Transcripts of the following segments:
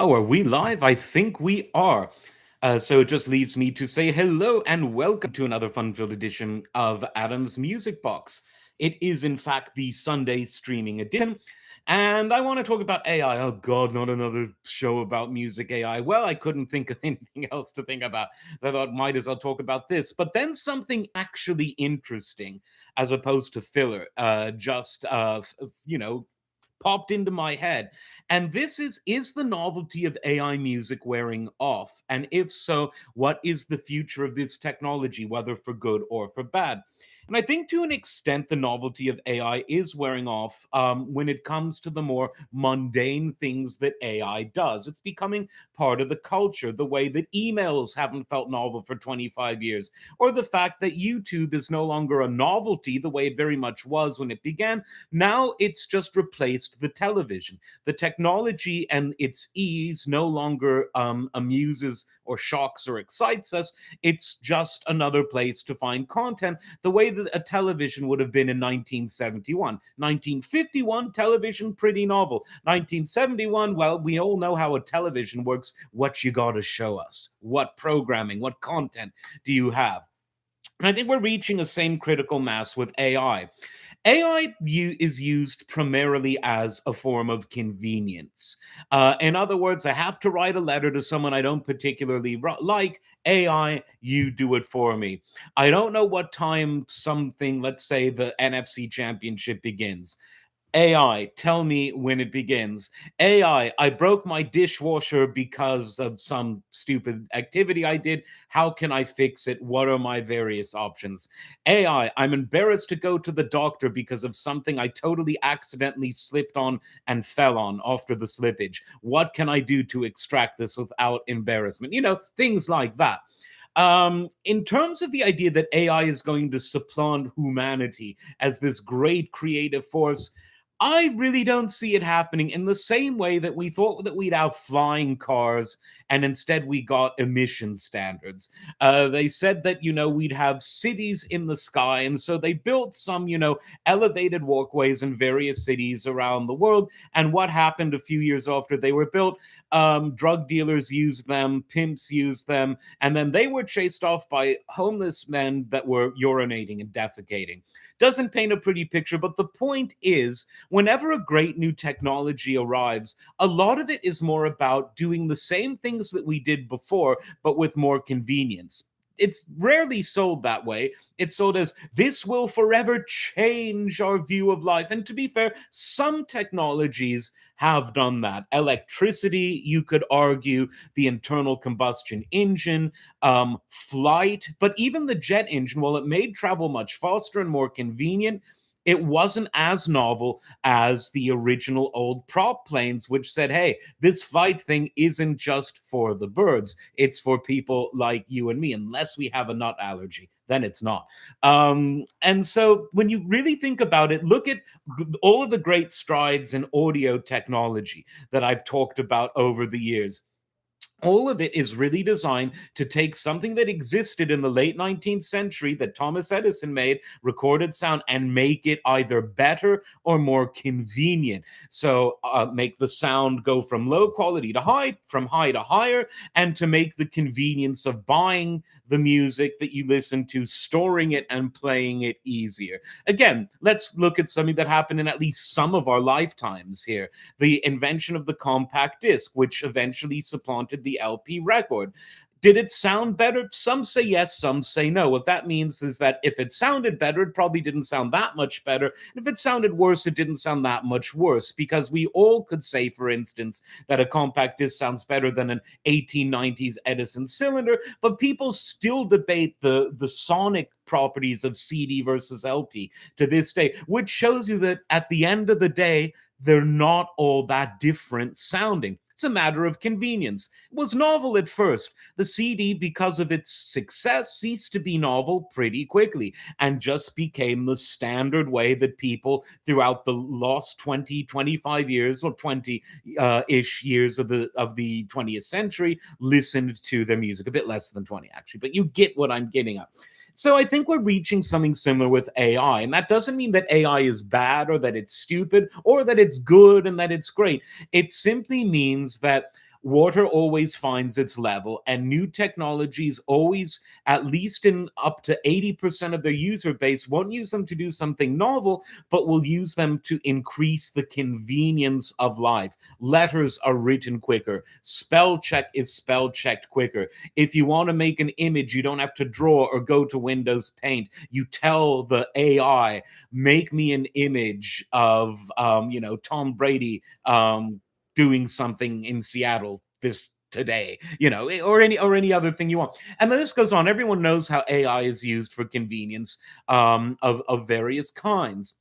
Oh, are we live? I think we are. So it just leaves me to say hello and welcome to another fun-filled edition of Adam's Music Box. It is, in fact, the Sunday streaming edition, and I want to talk about AI. Oh God, not another show about music AI. Well, I couldn't think of anything else to think about. I thought might as well talk about this, but then something actually interesting, as opposed to filler. Popped into my head. And this is the novelty of AI music wearing off? And if so, what is the future of this technology, whether for good or for bad? And I think to an extent, the novelty of AI is wearing off when it comes to the more mundane things that AI does. It's becoming part of the culture, the way that emails haven't felt novel for 25 years, or the fact that YouTube is no longer a novelty the way it very much was when it began. Now it's just replaced the television. The technology and its ease no longer amuses or shocks or excites us. It's just another place to find content, the way that a television would have been in 1971. 1951, television, pretty novel. 1971, well, we all know how a television works. What you got to show us? What programming, what content do you have? And I think we're reaching the same critical mass with AI. AI is used primarily as a form of convenience. In other words, I have to write a letter to someone I don't particularly like. AI, you do it for me. I don't know what time something, let's say the NFC championship begins. AI, tell me when it begins. I broke my dishwasher because of some stupid activity I did. How can I fix it? What are my various options? I'm embarrassed to go to the doctor because of something I totally accidentally slipped on and fell on after the slippage. What can I do to extract this without embarrassment? Things like that. In terms of the idea that AI is going to supplant humanity as this great creative force, I really don't see it happening in the same way that we thought that we'd have flying cars and instead we got emission standards. They said that, we'd have cities in the sky. And so they built some, elevated walkways in various cities around the world. And what happened a few years after they were built? Drug dealers used them, pimps used them, and then they were chased off by homeless men that were urinating and defecating. Doesn't paint a pretty picture, but the point is, whenever a great new technology arrives, a lot of it is more about doing the same things that we did before, but with more convenience. It's rarely sold that way. It's sold as this will forever change our view of life. And to be fair, some technologies have done that. Electricity, you could argue, the internal combustion engine, flight, but even the jet engine, while it made travel much faster and more convenient, it wasn't as novel as the original old prop planes, which said, hey, this flight thing isn't just for the birds, it's for people like you and me, unless we have a nut allergy. Then it's not. And so when you really think about it, look at all of the great strides in audio technology that I've talked about over the years. All of it is really designed to take something that existed in the late 19th century that Thomas Edison made, recorded sound, and make it either better or more convenient. So make the sound go from low quality to high, from high to higher, and to make the convenience of buying the music that you listen to, storing it, and playing it easier. Again, let's look at something that happened in at least some of our lifetimes here. The invention of the compact disc, which eventually supplanted the LP record. Did it sound better? Some say yes, some say no. What that means is that if it sounded better, it probably didn't sound that much better. And if it sounded worse, it didn't sound that much worse, because we all could say, for instance, that a compact disc sounds better than an 1890s Edison cylinder, but people still debate the sonic properties of CD versus LP to this day, which shows you that at the end of the day, they're not all that different sounding. It's a matter of convenience. It was novel at first. The CD, because of its success, ceased to be novel pretty quickly and just became the standard way that people throughout the last 20, 25 years, or 20 ish years of the 20th century listened to their music. A bit less than 20, actually, but you get what I'm getting at. So I think we're reaching something similar with AI. And that doesn't mean that AI is bad or that it's stupid or that it's good and that it's great. It simply means that Water always finds its level, and new technologies always, at least in up to 80% of their user base, won't use them to do something novel, but will use them to increase the convenience of life. Letters are written quicker, spell check is spell checked quicker. If you want to make an image, you don't have to draw or go to Windows Paint. You tell the AI, make me an image of Tom Brady doing something in Seattle this today, or any other thing you want. And the list goes on. Everyone knows how AI is used for convenience of various kinds.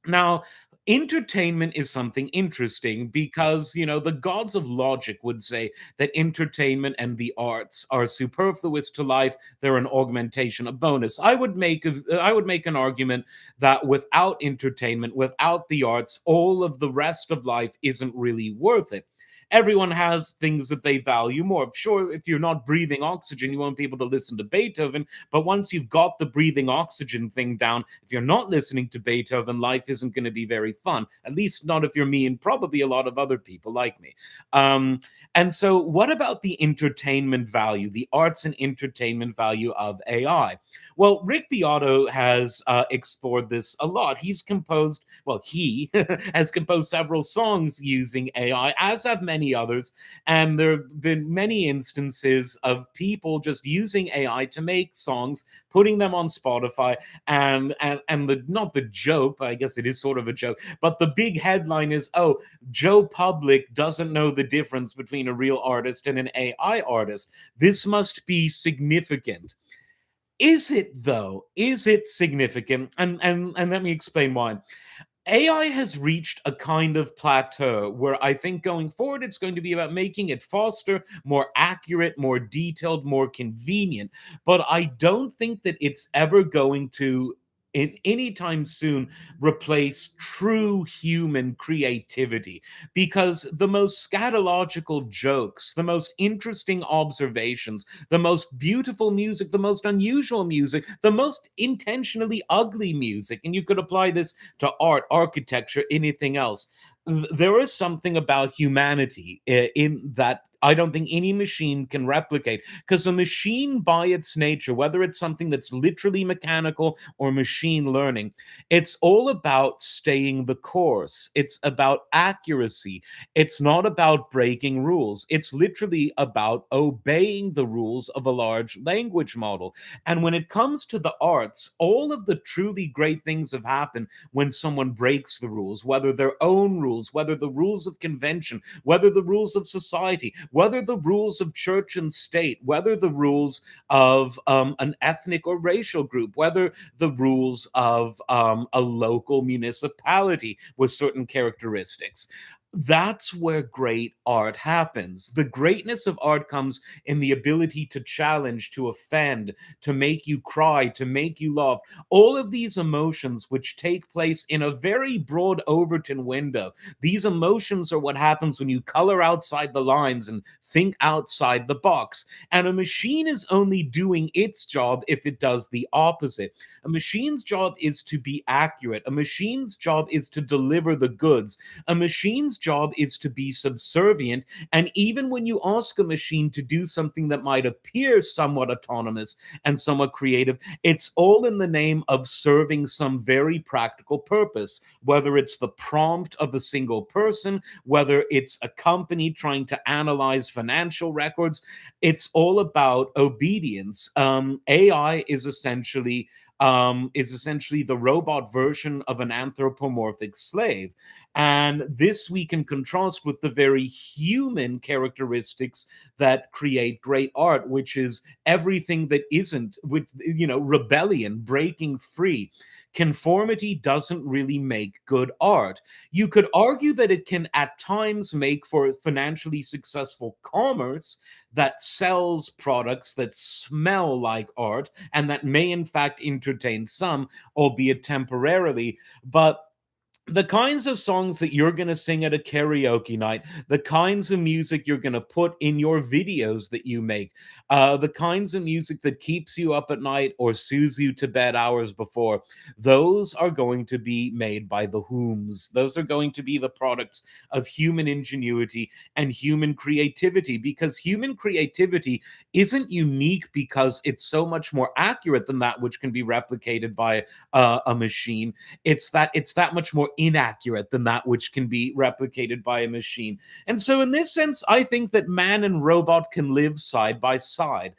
Now, entertainment is something interesting because, the gods of logic would say that entertainment and the arts are superfluous to life. They're an augmentation, a bonus. I would make an argument that without entertainment, without the arts, all of the rest of life isn't really worth it. Everyone has things that they value more. Sure, if you're not breathing oxygen, you won't be able to listen to Beethoven. But once you've got the breathing oxygen thing down, if you're not listening to Beethoven, life isn't going to be very fun. At least not if you're me and probably a lot of other people like me. Um, and so, what about the entertainment value, the arts and entertainment value of AI? Well, Rick Beato has explored this a lot. He has composed several songs using AI, as have many others. And there have been many instances of people just using AI to make songs, putting them on Spotify, and the not the joke, I guess it is sort of a joke, but the big headline is, oh, Joe Public doesn't know the difference between a real artist and an AI artist. This must be significant. Is it though? Is it significant? And let me explain why. AI has reached a kind of plateau where I think going forward it's going to be about making it faster, more accurate, more detailed, more convenient. But I don't think that it's ever going to, in any time soon, replace true human creativity, because the most scatological jokes, the most interesting observations, the most beautiful music, the most unusual music, the most intentionally ugly music, and you could apply this to art, architecture, anything else. There is something about humanity in that I don't think any machine can replicate, because a machine, by its nature, whether it's something that's literally mechanical or machine learning, it's all about staying the course. It's about accuracy. It's not about breaking rules. It's literally about obeying the rules of a large language model. And when it comes to the arts, all of the truly great things have happened when someone breaks the rules, whether their own rules, whether the rules of convention, whether the rules of society, whether the rules of church and state, whether the rules of an ethnic or racial group, whether the rules of a local municipality with certain characteristics. That's where great art happens. The greatness of art comes in the ability to challenge, to offend, to make you cry, to make you laugh. All of these emotions, which take place in a very broad Overton window, these emotions are what happens when you color outside the lines and think outside the box. And a machine is only doing its job if it does the opposite. A machine's job is to be accurate, a machine's job is to deliver the goods. A machine's job is to be subservient. And even when you ask a machine to do something that might appear somewhat autonomous and somewhat creative, it's all in the name of serving some very practical purpose, whether it's the prompt of a single person, whether it's a company trying to analyze financial records. It's all about obedience. AI is essentially the robot version of an anthropomorphic slave. And this we can contrast with the very human characteristics that create great art, which is everything that isn't, with, rebellion, breaking free. Conformity doesn't really make good art. You could argue that it can at times make for financially successful commerce that sells products that smell like art and that may in fact entertain some, albeit temporarily. But the kinds of songs that you're going to sing at a karaoke night, the kinds of music you're going to put in your videos that you make, the kinds of music that keeps you up at night or soothes you to bed hours before, those are going to be made by the Whoms. Those are going to be the products of human ingenuity and human creativity, because human creativity isn't unique because it's so much more accurate than that which can be replicated by a machine. It's that much more inaccurate than that which can be replicated by a machine. And so in this sense, I think that man and robot can live side by side,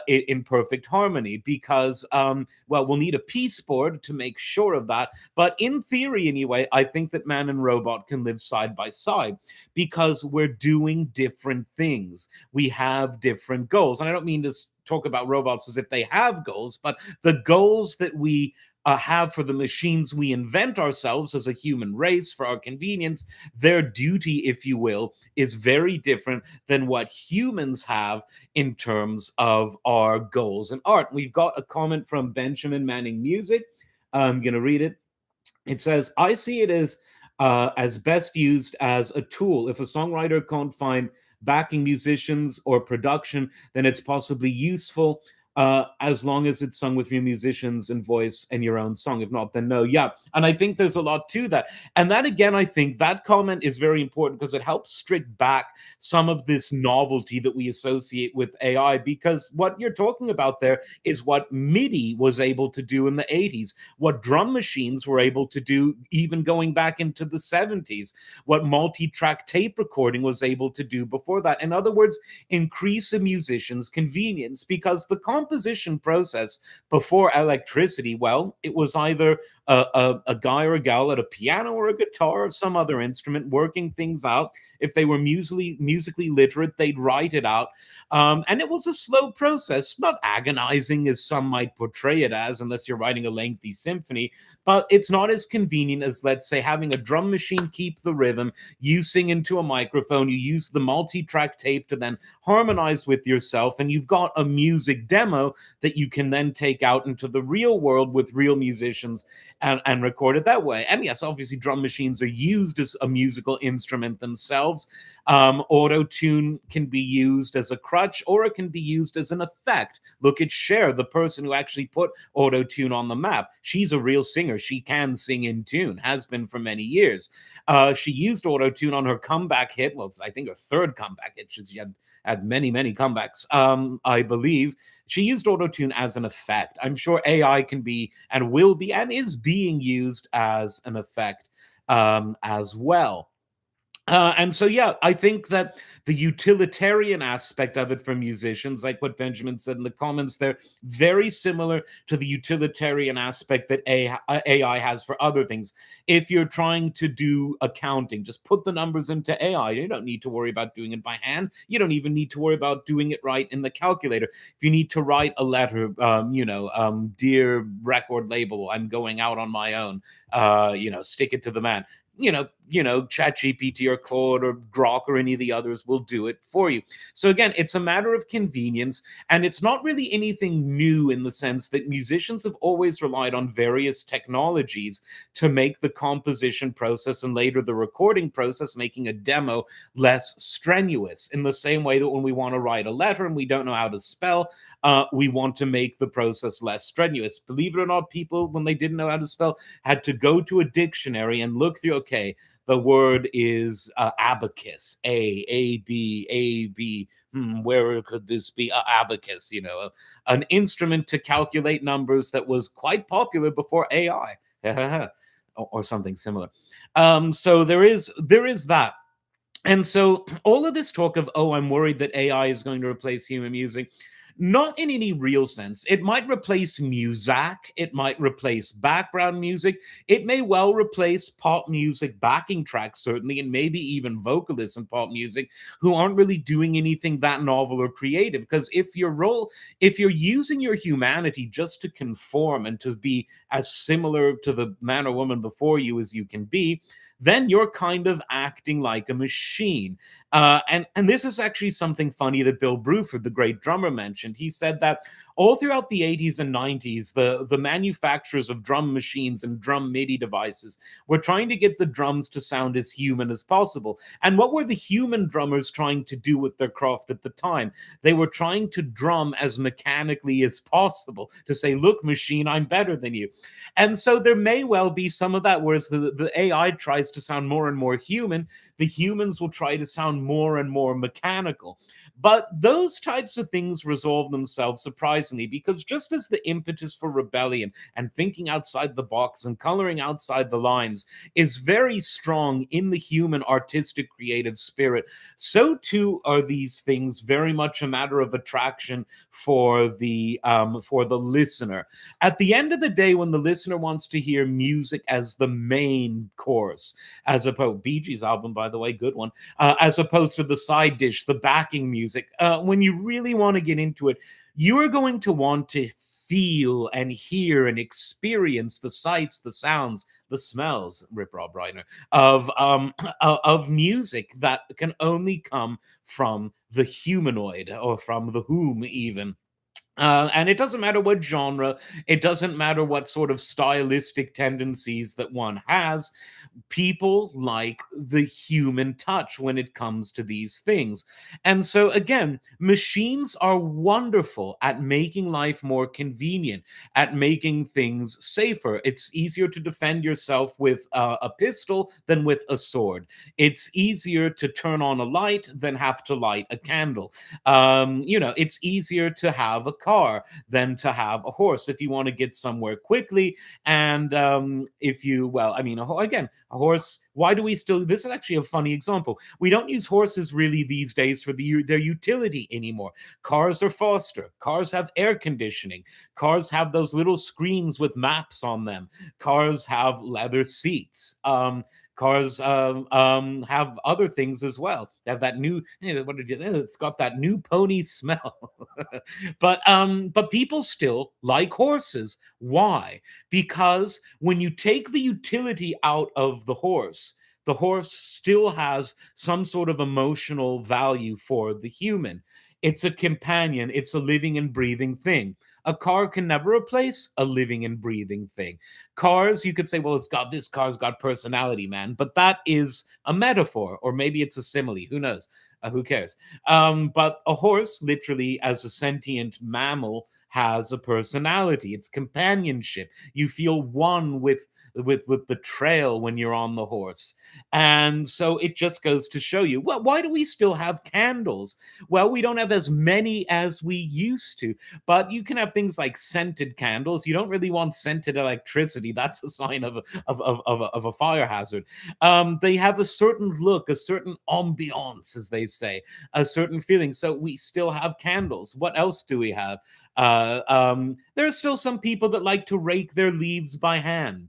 in perfect harmony, because well, we'll need a peace board to make sure of that, but in theory anyway, I think that man and robot can live side by side, because we're doing different things, we have different goals. And I don't mean to talk about robots as if they have goals, but the goals that we have for the machines we invent ourselves as a human race for our convenience, their duty, if you will, is very different than what humans have in terms of our goals and art. We've got a comment from Benjamin Manning Music. I'm going to read it. It says, I see it as best used as a tool. If a songwriter can't find backing musicians or production, then it's possibly useful, as long as it's sung with your musicians and voice and your own song. If not, then no. Yeah. And I think there's a lot to that. And that, again, I think that comment is very important because it helps strip back some of this novelty that we associate with AI. Because what you're talking about there is what MIDI was able to do in the 80s, what drum machines were able to do even going back into the 70s, what multi-track tape recording was able to do before that. In other words, increase a musician's convenience, because the composition process before electricity, well, it was either a guy or a gal at a piano or a guitar or some other instrument working things out. If they were musically literate, they'd write it out. And it was a slow process, not agonizing as some might portray it as, unless you're writing a lengthy symphony. But it's not as convenient as, let's say, having a drum machine keep the rhythm, you sing into a microphone, you use the multi-track tape to then harmonize with yourself, and you've got a music demo that you can then take out into the real world with real musicians and record it that way. And yes, obviously, drum machines are used as a musical instrument themselves. Auto tune can be used as a crutch, or it can be used as an effect. Look at Cher, the person who actually put auto tune on the map. She's a real singer. She can sing in tune, has been for many years. She used auto tune on her comeback hit. Well, it's, I think, her third comeback hit. She had many comebacks, I believe. She used autotune as an effect. I'm sure AI can be and will be and is being used as an effect, as well. And so, yeah, I think that the utilitarian aspect of it for musicians, like what Benjamin said in the comments, they're very similar to the utilitarian aspect that AI has for other things. If you're trying to do accounting, just put the numbers into AI. You don't need to worry about doing it by hand. You don't even need to worry about doing it right in the calculator. If you need to write a letter, dear record label, I'm going out on my own, stick it to the man. ChatGPT or Claude or Grok or any of the others will do it for you. So again, it's a matter of convenience, and it's not really anything new in the sense that musicians have always relied on various technologies to make the composition process and later the recording process, making a demo, less strenuous. In the same way that when we want to write a letter and we don't know how to spell, we want to make the process less strenuous. Believe it or not, people, when they didn't know how to spell, had to go to a dictionary and look through, okay, the word is abacus, A B. Where could this be? Abacus, an instrument to calculate numbers that was quite popular before AI, or something similar. So there is that. And so all of this talk of, oh, I'm worried that AI is going to replace human music, not in any real sense. It might replace music, it might replace background music, it may well replace pop music backing tracks, certainly, and maybe even vocalists in pop music who aren't really doing anything that novel or creative. Because if you're using your humanity just to conform and to be as similar to the man or woman before you as you can be, then you're kind of acting like a machine. And this is actually something funny that Bill Bruford, the great drummer, mentioned. He said that all throughout the 80s and 90s, the manufacturers of drum machines and drum MIDI devices were trying to get the drums to sound as human as possible. And what were the human drummers trying to do with their craft at the time? They were trying to drum as mechanically as possible to say, look, machine, I'm better than you. And so there may well be some of that, whereas the AI tries to sound more and more human, the humans will try to sound more and more mechanical. But those types of things resolve themselves surprisingly, because just as the impetus for rebellion and thinking outside the box and coloring outside the lines is very strong in the human artistic creative spirit, so too are these things very much a matter of attraction for the listener. At the end of the day, when the listener wants to hear music as the main course, as opposed Bee Gees album, by the way, good one, as opposed to the side dish, the backing music. When you really want to get into it, you are going to want to feel and hear and experience the sights, the sounds, the smells, Rip Rob Reiner, of music that can only come from the humanoid or from the whom even. And it doesn't matter what genre, it doesn't matter what sort of stylistic tendencies that one has. People like the human touch when it comes to these things. And so, again, machines are wonderful at making life more convenient, at making things safer. It's easier to defend yourself with a pistol than with a sword. It's easier to turn on a light than have to light a candle. It's easier to have a car than to have a horse if you want to get somewhere quickly. And if you, well, I mean, again, a horse. Why do we still? This is actually a funny example. We don't use horses really these days for their utility anymore. Cars are faster. Cars have air conditioning. Cars have those little screens with maps on them. Cars have leather seats. Cars have other things as well. They have that new, what did you? It's got that new pony smell. but people still like horses. Why? Because when you take the utility out of the horse still has some sort of emotional value for the human. It's a companion. It's a living and breathing thing. A car can never replace a living and breathing thing. Cars, you could say, well, this car's got personality, man, but that is a metaphor, or maybe it's a simile. Who knows? Who cares? But a horse, literally, as a sentient mammal, has a personality. It's companionship. You feel one with the trail when you're on the horse. And so it just goes to show you, well, why do we still have candles? Well, we don't have as many as we used to, but you can have things like scented candles. You don't really want scented electricity. That's a sign of a fire hazard. They have a certain look, a certain ambiance, as they say, a certain feeling. So we still have candles. What else do we have? There's still some people that like to rake their leaves by hand.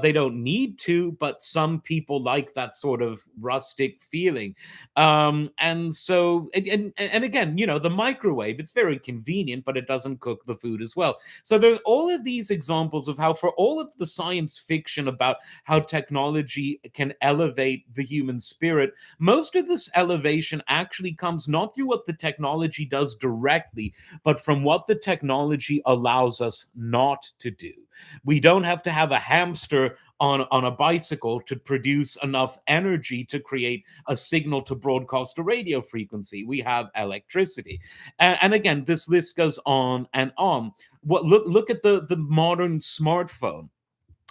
They don't need to, but some people like that sort of rustic feeling. And again, the microwave, it's very convenient, but it doesn't cook the food as well. So there's all of these examples of how, for all of the science fiction about how technology can elevate the human spirit, most of this elevation actually comes not through what the technology does directly, but from what the technology allows us not to do. We don't have to have a hamster on a bicycle to produce enough energy to create a signal to broadcast a radio frequency. We have electricity. And again, this list goes on and on. Look at the modern smartphone.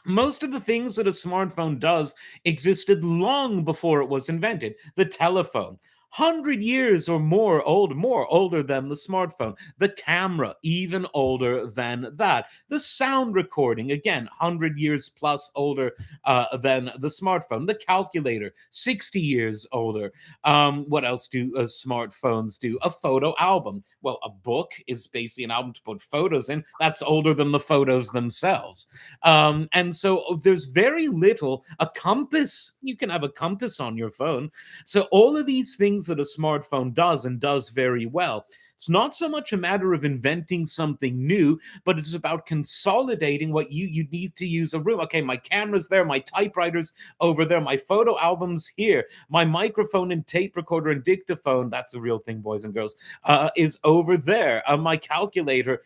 Most of the things that a smartphone does existed long before it was invented. The telephone, 100 years or more older than the smartphone. The camera, even older than that. The sound recording, again, 100 years plus older than the smartphone. The calculator, 60 years older. What else do smartphones do? A photo album. Well, a book is basically an album to put photos in. That's older than the photos themselves. And so there's very little. A compass, you can have a compass on your phone. So all of these things things that a smartphone does and does very well. It's not so much a matter of inventing something new, but it's about consolidating what you need to use a room. Okay, my camera's there, my typewriter's over there, my photo album's here, my microphone and tape recorder and dictaphone, that's a real thing, boys and girls, is over there. My calculator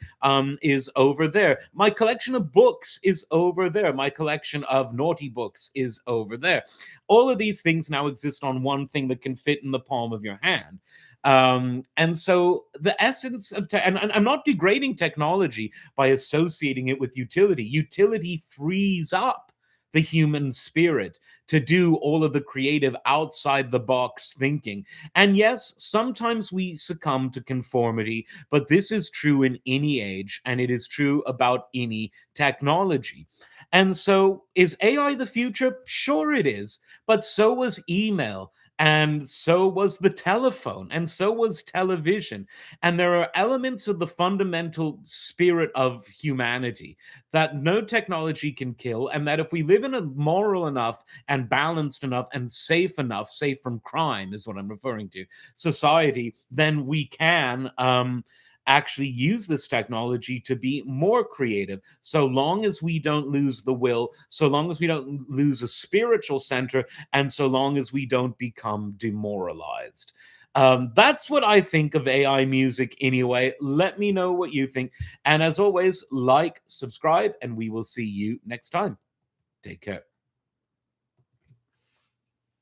is over there. My collection of books is over there. My collection of naughty books is over there. All of these things now exist on one thing that can fit in the palm of your hand. And so the essence of and I'm not degrading technology by associating it with utility. Utility frees up the human spirit to do all of the creative outside the box thinking. And yes, sometimes we succumb to conformity, but this is true in any age, and it is true about any technology. And so, is AI the future? Sure, it is. But so was email. And so was the telephone, and so was television. And there are elements of the fundamental spirit of humanity that no technology can kill. And that if we live in a moral enough and balanced enough and enough, safe from crime is what I'm referring to, society, then we can actually use this technology to be more creative, so long as we don't lose the will, so long as we don't lose a spiritual center, and so long as we don't become demoralized. That's what I think of AI music anyway. Let me know what you think. And as always, like, subscribe, and we will see you next time. Take care.